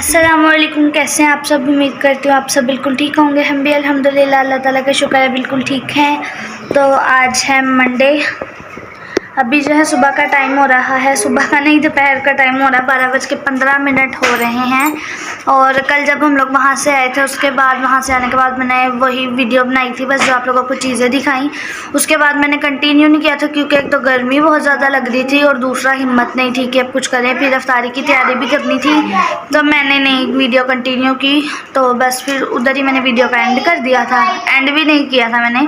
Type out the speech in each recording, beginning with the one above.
अस्सलामुअलैकुम, कैसे हैं आप सब। उम्मीद करती हूँ आप सब बिल्कुल ठीक होंगे। हम भी अल्हम्दुलिल्लाह अल्लाह ताला का शुक्र है बिल्कुल ठीक हैं। तो आज है मंडे। अभी जो है सुबह का टाइम हो रहा है, सुबह का नहीं दोपहर का टाइम हो रहा है, 12:15 हो रहे हैं। और कल जब हम लोग वहाँ से आए थे, उसके बाद वहाँ से आने के बाद मैंने वही वीडियो बनाई थी, बस जो आप लोगों को चीज़ें दिखाई। उसके बाद मैंने कंटिन्यू नहीं किया था क्योंकि एक तो गर्मी बहुत ज़्यादा लग रही थी और दूसरा हिम्मत नहीं थी कि अब कुछ करें। फिर इफ्तारी की तैयारी भी करनी थी तो मैंने नहीं वीडियो कंटिन्यू की। तो बस फिर उधर ही मैंने वीडियो का एंड कर दिया था, एंड भी नहीं किया था मैंने।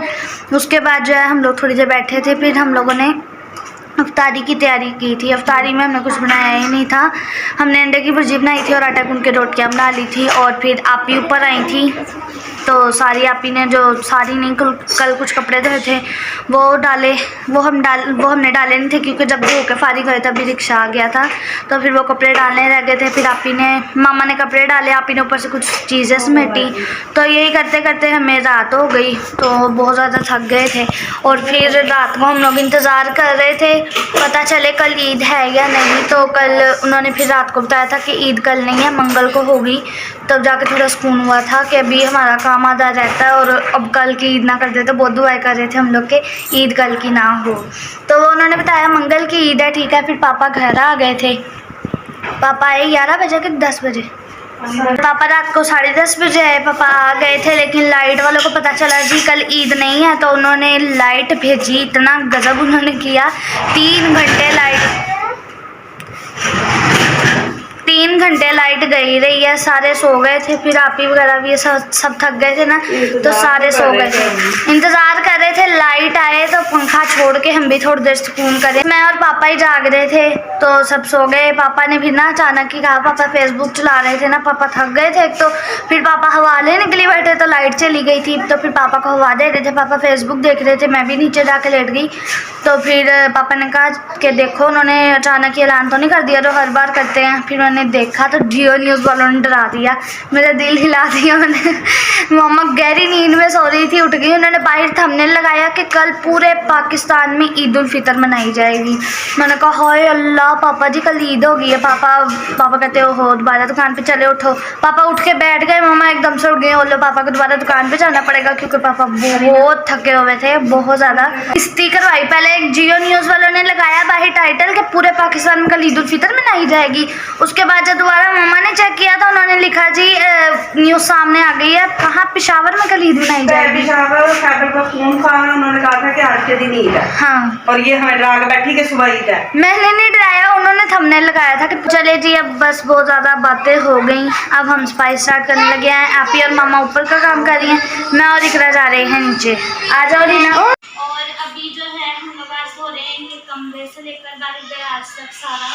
उसके बाद जो है हम लोग थोड़ी देर बैठे थे, फिर हम लोगों ने अफ्तारी की तैयारी की थी। अफ्तारी में हमने कुछ बनाया ही नहीं था। हमने अंडे की भुर्जी बनाई थी और आटा गूंद के रोटियां बना ली थी। और फिर आपी ऊपर आई थी तो सारी आपी ने जो सारी नहीं कल कुछ कपड़े धोए थे वो डाले। वो हमने डाले नहीं थे क्योंकि जब धो के फारिग हुए तभी रिक्शा आ गया था, तो फिर वो कपड़े डालने रह गए थे। फिर आपी ने मामा ने कपड़े डाले, आपी ने ऊपर से कुछ चीज़ें समेटी। तो यही करते करते हमें रात हो गई, तो बहुत ज़्यादा थक गए थे। और फिर रात को हम लोग इंतज़ार कर रहे थे पता चले कल ईद है या नहीं। तो कल उन्होंने फिर रात को बताया था कि ईद कल नहीं है, मंगल को होगी। तब जाके थोड़ा सुकून हुआ था कि अभी हमारा काम आधा रहता है और अब कल की ईद ना कर देते। बहुत दुआएं कर रहे थे हम लोग के ईद कल की ना हो। तो वो उन्होंने बताया मंगल की ईद है, ठीक है। फिर पापा घर आ गए थे। पापा आए 11 बजे के 10 बजे। पापा रात को 10:30 बजे आए। पापा आ गए थे लेकिन लाइट वालों को पता चला जी कल ईद नहीं है, तो उन्होंने लाइट भेजी। इतना गजब उन्होंने किया, 3 घंटे लाइट गई रही है। सारे सो गए थे, फिर आपी वगैरह भी सब थक गए थे ना, तो सारे सो गए थे। इंतज़ार कर रहे थे लाइट आए तो पंखा छोड़ के हम भी थोड़ी देर सुकून करें। मैं और पापा ही जाग रहे थे तो सब सो गए। पापा ने फिर ना अचानक ही कहा, पापा फेसबुक चला रहे थे ना, पापा थक गए थे एक तो। फिर पापा हवा लेने के लिए बैठे तो लाइट चली गई थी, तो फिर पापा को हवा दे रहे थे, पापा फेसबुक देख रहे थे। मैं भी नीचे जाके लेट गई। तो फिर पापा ने कहा कि देखो उन्होंने अचानक ही ऐलान तो नहीं कर दिया जो हर बार करते हैं। फिर मैंने देखा तो जियो न्यूज़ वालों ने डरा दिया, मेरा दिल हिला दिया मैंने। मम्मा गहरी नींद में सो रही थी, उठ गई। उन्होंने बाहर थंबनेल लगाया कि कल पूरे पाकिस्तान में ईद उल फितर मनाई जाएगी। मैंने कहा हाय अल्लाह पापा जी कल ईद हो गई है। पापा कहते हो दोबारा दुकान पे चले, उठो। पापा उठ के बैठ गए, मम्मा एकदम से उठ गए। बोलो पापा को दोबारा दुकान पे जाना पड़ेगा क्योंकि पापा बहुत थके हुए थे, बहुत ज़्यादा। स्टिकर भाई पहले एक जियो न्यूज़ वालों ने लगाया बाहर टाइटल कि पूरे पाकिस्तान में कल ईद उल फितर मनाई जाएगी। उसके बाद जब दोबारा मम्मा ने चेक किया तो उन्होंने लिखा जी न्यूज़ सामने आ गई है, कहाँ पेशावर में कल ईद मनाई जाएगी। पेशावर और खैबर का फोन था, उन्होंने कहा था कि आज के दिन ईद है। हाँ, और ये हमें डरा के बैठी कि सुबह ईद है। मैंने नहीं डराया, उन्होंने थंबनेल लगाया था कि चले जी अब बस बहुत ज़्यादा बातें हो गई, अब हम सफाई स्टार्ट करने लगे हैं। आपी और मामा ऊपर का काम कर रही हैं, मैं और इकरा जा रहे हैं नीचे। आ जाओ रीना। और अभी जो है हम लोग आज धो रहे हैं ये कमरे से लेकर दराज तक सारा।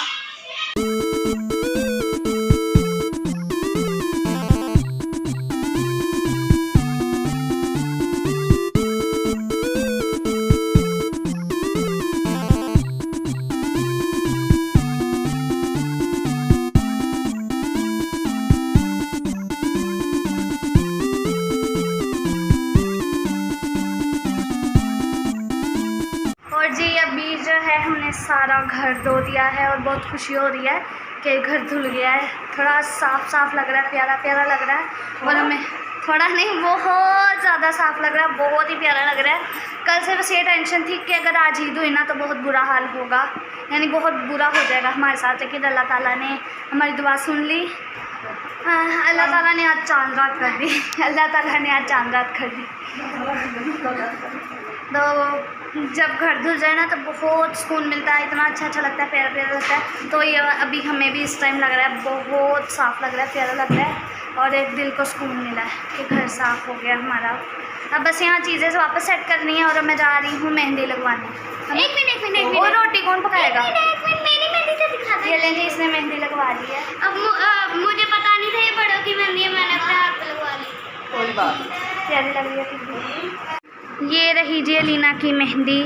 जी अभी जो है हमने सारा घर धो दिया है और बहुत खुशी हो रही है कि घर धुल गया है। थोड़ा साफ लग रहा है, प्यारा प्यारा लग रहा है। और हमें थोड़ा नहीं बहुत ज़्यादा साफ लग रहा है, बहुत ही प्यारा लग रहा है। कल से बस ये टेंशन थी कि अगर आज ईद हुई ना तो बहुत बुरा हाल होगा, यानी बहुत बुरा हो जाएगा हमारे साथ। लेकिन अल्लाह ताला ने हमारी दुआ सुन ली। अल्लाह ताला ने आज चांद रात कर दी। अल्लाह ताला ने आज चांद रात कर दी। तो जब घर धुल जाए ना तो बहुत सुकून मिलता है, इतना अच्छा लगता है, प्यारा प्यारा लगता है। तो ये अभी हमें भी इस टाइम लग रहा है बहुत साफ़ लग रहा है, प्यारा लग रहा है और एक दिल को सुकून मिला है कि घर साफ़ हो गया हमारा। अब बस यहाँ चीज़ें से वापस सेट करनी है और मैं जा रही हूँ मेहंदी लगवाने। एक मिनट और रोटी कौन पकाएगा? मेरी मेहंदी तो दिखा दे। ये लेंगे, इसने मेहंदी लगवा ली है। अब मुझे पता नहीं था ये बड़ों की मेहंदी है, मैंने अपने हाथ पे लगवा ली। कोई बात प्यारी लग रही है फिर। ये रही जी लीना की मेहंदी,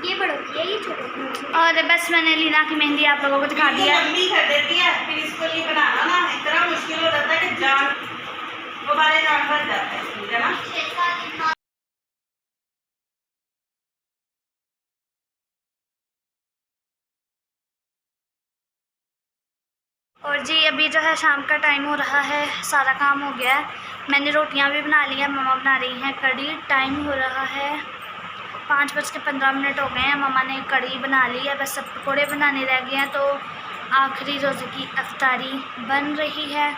ये बड़ों की है, ये छोटों की। और बस मैंने लीना की मेहंदी आप लोगों को दिखा दिया। कर देती है, फिर इसको लिए बनाना ना इतना मुश्किल हो जाता है कि जान दोबारा जान भर जाता है ना। और जी अभी जो है शाम का टाइम हो रहा है, सारा काम हो गया है। मैंने रोटियां भी बना ली हैं, मम्मा बना रही हैं कढ़ी। टाइम हो रहा है 5:15 हो गए हैं। मम्मा ने कढ़ी बना ली है, बस सब पकौड़े बनाने रह गए हैं। तो आखिरी रोज़े की अफ्तारी बन रही है,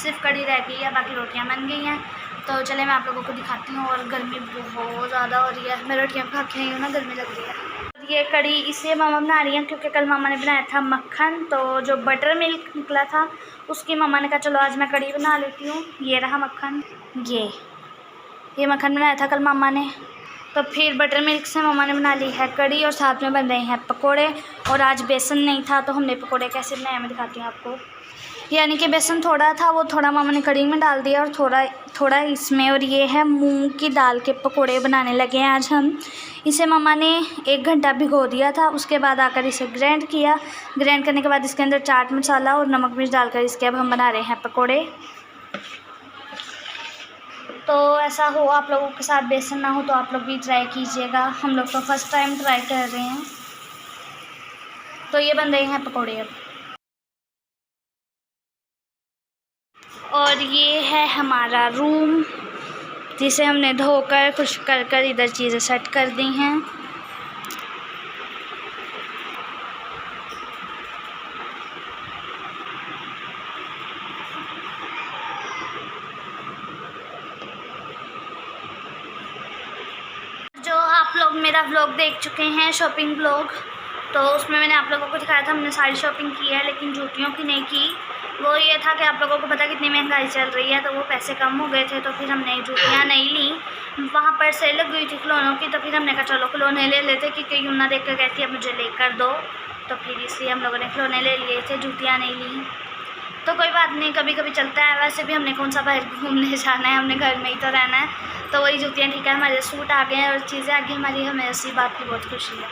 सिर्फ कढ़ी रह गई है, बाकी रोटियां बन गई हैं। तो चले मैं आप लोगों को दिखाती हूँ। और गर्मी बहुत ज़्यादा हो रही है, मैं रोटियाँ खा के आई हूँ ना, गर्मी लग रही है। ये कढ़ी इसलिए मामा बना रही हैं क्योंकि कल मामा ने बनाया था मक्खन, तो जो बटर मिल्क निकला था उसकी मामा ने कहा चलो आज मैं कढ़ी बना लेती हूँ। ये रहा मक्खन, ये मक्खन बनाया था कल मामा ने। तो फिर बटर मिल्क से मामा ने बना ली है कढ़ी और साथ में बन रहे हैं पकोड़े। और आज बेसन नहीं था तो हमने पकोड़े कैसे बनाए मैं दिखाती हूँ आपको। यानी कि बेसन थोड़ा था, वो थोड़ा मामा ने कढ़ी में डाल दिया और थोड़ा इसमें। और ये है मूंग की दाल के पकोड़े बनाने लगे हैं आज हम। इसे मामा ने 1 घंटा भिगो दिया था, उसके बाद आकर इसे ग्राइंड किया। ग्राइंड करने के बाद इसके अंदर चाट मसाला और नमक मिर्च डालकर इसके अब हम बना रहे हैं पकोड़े। तो ऐसा हो आप लोगों के साथ बेसन ना हो तो आप लोग भी ट्राई कीजिएगा। हम लोग तो फर्स्ट टाइम ट्राई कर रहे हैं। तो ये बन रहे हैं पकोड़े अब। और ये है हमारा रूम, जिसे हमने धोकर खुश कर इधर चीज़ें सेट कर दी हैं। जो आप लोग मेरा व्लॉग देख चुके हैं, शॉपिंग व्लॉग, तो उसमें मैंने आप लोगों को दिखाया था हमने सारी शॉपिंग की है, लेकिन जूतियों की नहीं की। वो ये था कि आप लोगों को पता कितनी महंगाई चल रही है, तो वो पैसे कम हो गए थे, तो फिर हमने जूतियाँ नहीं ली। वहाँ पर सेल लग गई थी खिलौनों की, तो फिर हमने कहा चलो खिलौने ले लेते, क्योंकि यूना देख कर कहती है मुझे लेकर दो, तो फिर इसलिए हम लोगों ने खिलौने ले लिए थे, जूतियाँ नहीं ली। तो कोई बात नहीं, कभी कभी चलता है। वैसे भी हमने कौन सा बाहर घूमने जाना है, हमने घर में ही तो रहना है। तो वही जूतियाँ ठीक है, हमारे सूट आ गए हैं और चीज़ें आ गई हमारी, हमें उसी बात की बहुत खुशी है।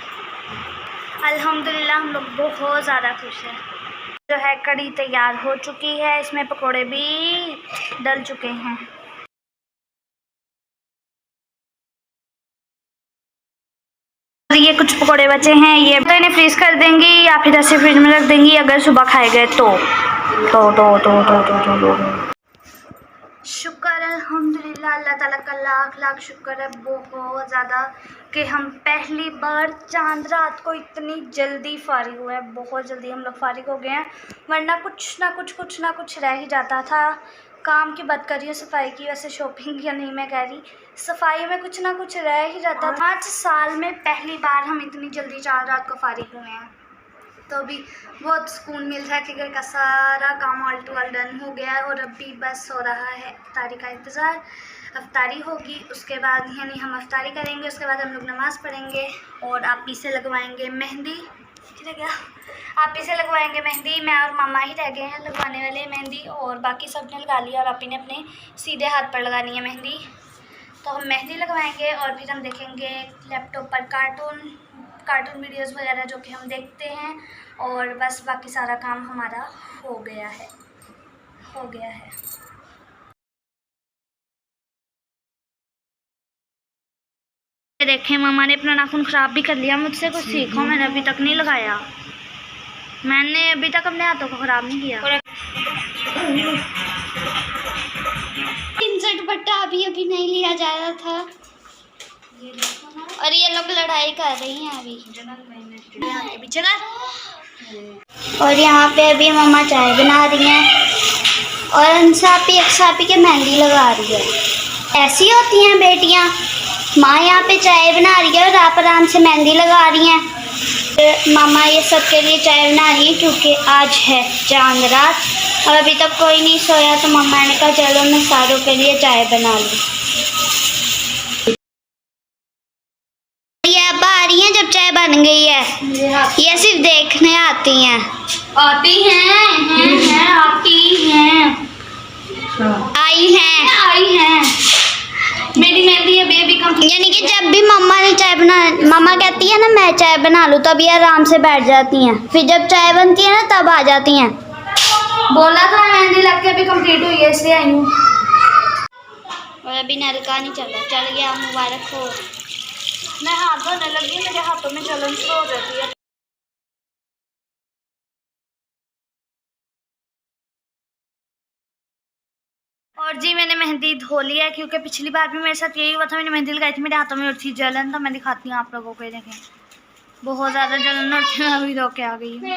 अल्हम्दुलिल्लाह हम लोग बहुत ज़्यादा खुश हैं। जो है कढ़ी तैयार हो चुकी है, इसमें पकोड़े भी डल चुके हैं। ये कुछ पकोड़े बचे हैं, ये तो इन्हें फ्रीज कर देंगी या फिर ऐसे फ्रिज में रख देंगी अगर सुबह खाए गए तो। शुक्र अल्हम्दुलिल्लाह, अल्लाह ताला का लाख लाख शुक्र है बहुत ज़्यादा कि हम पहली बार चांद रात को इतनी जल्दी फारिग हुए हैं। बहुत जल्दी हम लोग फारिग हो गए हैं, वरना कुछ ना कुछ रह ही जाता था। काम की बात कर रही हूँ, सफाई की, वैसे शॉपिंग या नहीं मैं कह रही, सफाई में कुछ ना कुछ रह ही जाता था। 5 साल में पहली बार हम इतनी जल्दी चांद रात को फारिग हुए हैं, तो अभी बहुत सुकून मिल रहा है कि घर का सारा काम ऑल टू ऑल डन हो गया है। और अभी बस हो रहा है अफ्तारी का इंतज़ार। अफ्तारी होगी उसके बाद, यानी हम अफ्तारी करेंगे, उसके बाद हम लोग नमाज़ पढ़ेंगे और आप ही से लगवाएंगे मेहंदी। ठीक है, आप ही से लगवाएंगे मेहंदी। मैं और मामा ही रह गए हैं लगवाने वाले मेहंदी, और बाकी सब ने लगा लिया और आप ही ने अपने सीधे हाथ पर लगानी है मेहंदी। तो हम मेहंदी लगवाएंगे और फिर हम देखेंगे लैपटॉप पर कार्टून वीडियोस वगैरह जो कि हम देखते हैं, और बस बाकी सारा काम हमारा हो गया है। देखें मामा ने अपना नाखून ख़राब भी कर लिया मुझसे, कुछ सीखो, मैंने अभी तक नहीं लगाया, मैंने अभी तक अपने हाथों को ख़राब नहीं किया। इंसर्ट बट्टा अभी नहीं लिया जा रहा था, और ये लोग लड़ाई कर रही हैं अभी। और यहाँ पे अभी मम्मा चाय बना रही हैं और सापी के मेहंदी लगा रही है। ऐसी होती हैं बेटियाँ, माँ यहाँ पे चाय बना रही है और आप आराम से मेहंदी लगा रही हैं। मामा ये सबके लिए चाय बना रही है क्योंकि आज है चांद रात और अभी तक कोई नहीं सोया, तो मम्मा ने कहा चलो मैं सारों के लिए चाय बना लूँ। ये अब आ रही हैं जब चाय बन गई है, ये सिर्फ देखने आती हैं। आती हैं मेरी मेहंदी अभी कंप्लीट। यानी कि जब भी मम्मा ने चाय मम्मा कहती है ना मैं चाय बना लूँ, तब ये आराम से बैठ जाती हैं, फिर जब चाय बनती है ना तब आ जाती हैं। बोला था मेहंदी लग के अभी कंप्लीट हुई है इसलिए आई हूँ। और अभी नलका नहीं चल गया, मुबारक हो। मैं हाथ धोने लगी, मेरे हाथों में जलन शुरू हो जाती है। और जी मैंने मेहंदी धो ली है, क्योंकि पिछली बार भी मेरे साथ यही हुआ था। मैंने मेहंदी लगाई थी, मेरे हाथों में उठी जलन। तो मैं दिखाती हूँ आप लोगों को, देखें बहुत ज़्यादा जलन उठती है। मैं अभी धो के आ गई हूँ।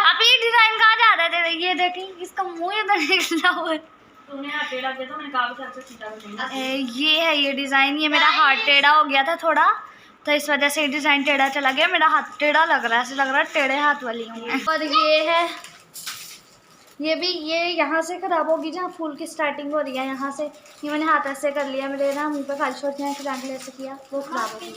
आप ये डिज़ाइन कहाँ जा रहे थे? ये देखें, इसका मुँह इधर निकला हुआ है। तूने हाथ टेढ़ा किया तो मैंने कहा कि आपसे सीधा कर दूंगा। ये है ये डिज़ाइन। ये मेरा हाथ टेढ़ा हो गया था थोड़ा, तो इस वजह से ये डिज़ाइन टेढ़ा चला गया। मेरा हाथ टेढ़ा लग रहा है, ऐसे लग रहा है टेढ़े हाथ वाली हूँ मैं। और ये है, ये भी ये यहाँ से ख़राब होगी, जहाँ फूल की स्टार्टिंग हो रही है यहाँ से। ये मैंने हाथ ऐसे कर लिया, मेरे ना मुँह पे खारिश होती है, ट्रायंगल ऐसे किया, वो ख़राब होगी।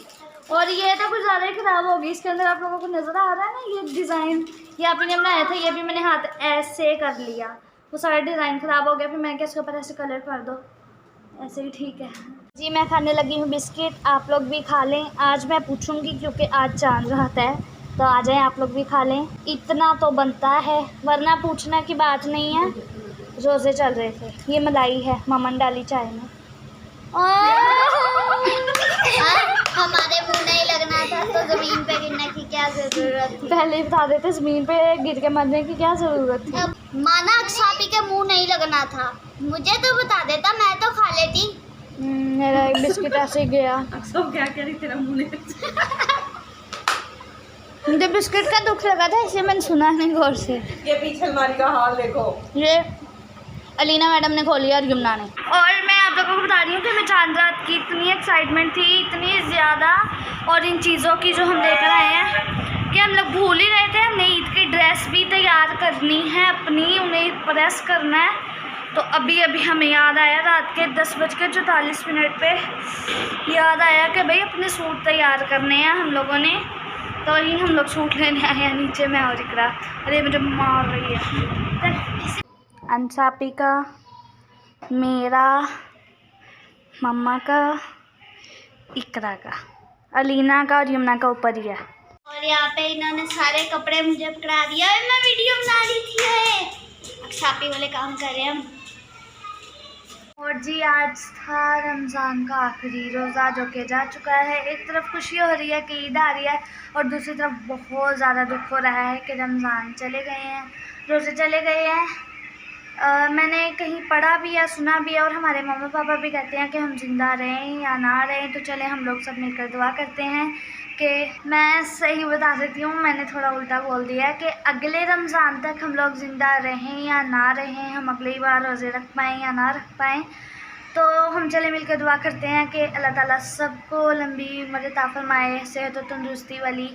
और ये तो कुछ ज़्यादा ही ख़राब होगी। इसके अंदर आप लोगों को नज़र आ रहा है ना ये डिज़ाइन, ये आप ने बनाया था, ये भी मैंने हाथ ऐसे कर लिया, वो सारा डिज़ाइन ख़राब हो गया। फिर मैं क्या इसके ऊपर ऐसे कलर कर दो, ऐसे ही ठीक है। जी मैं खाने लगी हूँ बिस्किट, आप लोग भी खा लें। आज मैं पूछूंगी क्योंकि आज चांद रात है, तो आ जाएं आप लोग भी खा लें। इतना तो बनता है, वरना पूछना की बात नहीं है। रोज़े चल रहे थे। ये मलाई है, मामा ने डाली चाय में। हमारे मुंह नहीं लगना था तो ज़मीन पे गिरने की क्या ज़रूरत थी? पहले ही बता देते, ज़मीन पे गिर के मरने की क्या ज़रूरत थी? माना अक्सापी के मुंह नहीं लगना था, मुझे तो बता देता, मैं तो खा लेती। मेरा एक बिस्किट ऐसे गया। सब क्या कह रही तेरा मुंह नहीं। मुझे बिस्किट का दुख लगा था, इसलिए मैंने सुना नहीं गौर से। ये पीछे अलमारी का हाल देखो। ये अलीना मैडम ने खोली और यमुना ने। और मैं आप लोगों को बता रही हूँ कि मैं चांद रात की इतनी एक्साइटमेंट थी, इतनी ज़्यादा, और इन चीज़ों की जो हम देख रहे हैं कि हम लोग भूल ही रहे थे। हमने ईद की ड्रेस भी तैयार करनी है अपनी, उन्हें प्रेस करना है। तो अभी अभी हमें याद आया, रात के 10:44 पे याद आया कि भाई अपने सूट तैयार करने हैं हम लोगों ने। तो ही हम लोग सूट लेने आए हैं। नीचे मैं और इकरा, अरे मुझे मार रही है। अंसापी का, मेरा, मम्मा का, इकरा का, अलीना का और यमुना का ऊपर ही है। और यहाँ पे इन्होंने सारे कपड़े मुझे पकड़ा दिया और मैं वीडियो बना रही थी। अक्सापी वाले काम कर रहे हैं हम। और जी आज था रमज़ान का आखिरी रोज़ा, जो कि जा चुका है। एक तरफ खुशी हो रही है कि ईद आ रही है, और दूसरी तरफ बहुत ज़्यादा दुख हो रहा है कि रमज़ान चले गए हैं, रोज़े चले गए हैं। मैंने कहीं पढ़ा भी है, सुना भी है, और हमारे मम्मी पापा भी कहते हैं कि हम ज़िंदा रहें या ना रहें, तो चले हम लोग सब मिलकर दुआ करते हैं कि, मैं सही बता सकती हूँ, मैंने थोड़ा उल्टा बोल दिया है कि अगले रमज़ान तक हम लोग ज़िंदा रहें या ना रहें, हम अगली बार रोज़े रख पाएँ या ना रख पाएँ। तो हम चले मिलकर दुआ करते हैं कि अल्लाह ताला सबको लंबी उम्र अता फरमाए, सेहत और तंदुरुस्ती वाली।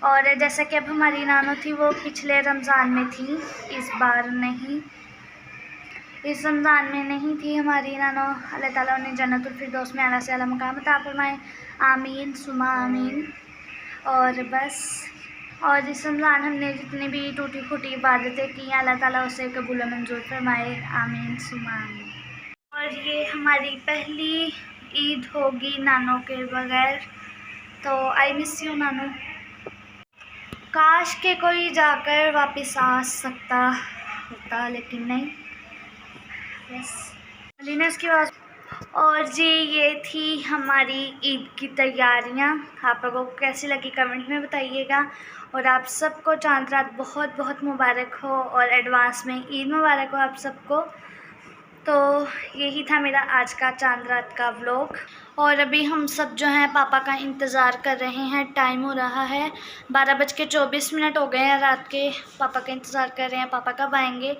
और जैसा कि अब हमारी नानो थी, वो पिछले रमज़ान में थी, इस बार नहीं, इस रमज़ान में नहीं थी हमारी नानो। अल्लाह ताला उन्हें जन्नतुल फिरदौस में आला से आला मकाम अता फरमाए, आमीन सुमा आमीन। और बस, और इस रमज़ान हमने जितनी भी टूटी फूटी इबादतें की, अल्लाह ताला उसे कबूल मंजूर फरमाए, आमीन सुमा आमीन। और ये हमारी पहली ईद होगी नानों के बगैर, तो आई मिस यू नानू। काश के कोई जाकर वापस आ सकता होता, लेकिन नहीं। यस अलीना इसकी बात। और जी ये थी हमारी ईद की तैयारियां। आप लोगों को कैसी लगी कमेंट में बताइएगा। और आप सबको चांद रात बहुत बहुत मुबारक हो, और एडवांस में ईद मुबारक हो आप सबको। तो यही था मेरा आज का चांद रात का व्लॉग। और अभी हम सब जो हैं पापा का इंतज़ार कर रहे हैं। टाइम हो रहा है 12:24 हो गए हैं रात के। पापा का इंतज़ार कर रहे हैं, पापा कब आएंगे।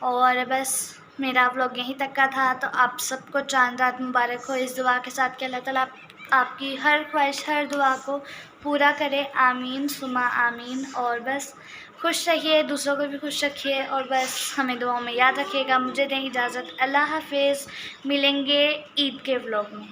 और बस मेरा व्लॉग यहीं तक का था। तो आप सबको चांद रात मुबारक हो, इस दुआ के साथ कि अल्लाह ताला आपकी हर ख्वाहिश, हर दुआ को पूरा करे, आमीन सुमा आमीन। और बस खुश रहिए, दूसरों को भी खुश रखिए, और बस हमें दुआओं में याद रखिएगा। मुझे दें इजाज़त, अल्लाह हाफिज़। मिलेंगे ईद के व्लॉग में।